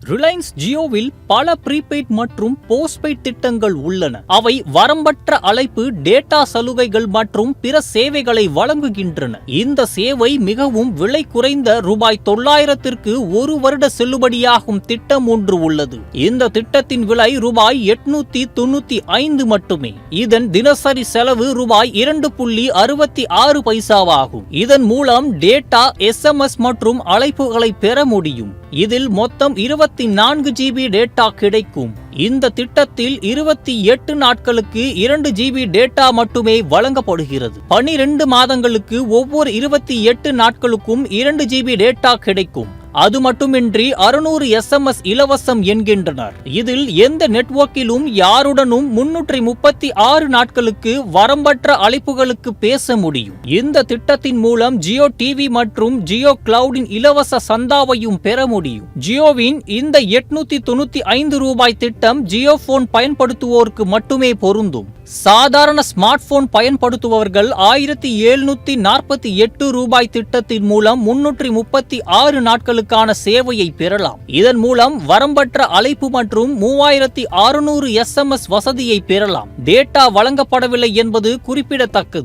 Reliance ஜியோவில் பல prepaid மற்றும் postpaid திட்டங்கள் உள்ளன. அவை வரம்பற்ற அழைப்பு, டேட்டா சலுகைகள் மற்றும் பிற சேவைகளை வழங்குகின்றன. இந்த சேவை மிகவும் விலை குறைந்த ரூபாய் 900க்கு ஒரு வருட செல்லுபடியாகும் திட்டம் ஒன்று உள்ளது. இந்த திட்டத்தின் விலை ரூபாய் 895 மட்டுமே. இதன் தினசரி செலவு ரூபாய் 2.66 பைசாவாகும். இதன் மூலம் டேட்டா, SMS மற்றும் அழைப்புகளை பெற முடியும். இதில் மொத்தம் 24 GB டேட்டா கிடைக்கும். இந்த திட்டத்தில் 28 நாட்களுக்கு 2 GB டேட்டா மட்டுமே வழங்கப்படுகிறது. 12 மாதங்களுக்கு ஒவ்வொரு 28 நாட்களுக்கும் 2 GB டேட்டா கிடைக்கும். அது மட்டுமின்றி 600 SMS இலவசம் என்கின்றனர். இதில் எந்த நெட்வொர்க்கிலும் யாருடனும் 336 நாட்களுக்கு வரம்பற்ற அழைப்புகளுக்கு பேச முடியும். இந்த திட்டத்தின் மூலம் ஜியோ டிவி மற்றும் ஜியோ கிளவுடின் இலவச சந்தாவையும் பெற முடியும். ஜியோவின் இந்த 895 ரூபாய் திட்டம் ஜியோ போன் பயன்படுத்துவோருக்கு மட்டுமே பொருந்தும். சாதாரண ஸ்மார்ட் போன் பயன்படுத்துபவர்கள் 1748 ரூபாய் திட்டத்தின் மூலம் 336 நாட்களுக்கான சேவையை பெறலாம். இதன் மூலம் வரம்பற்ற அழைப்பு மற்றும் 3600 SMS வசதியை பெறலாம். டேட்டா வழங்கப்படவில்லை என்பது குறிப்பிடத்தக்கது.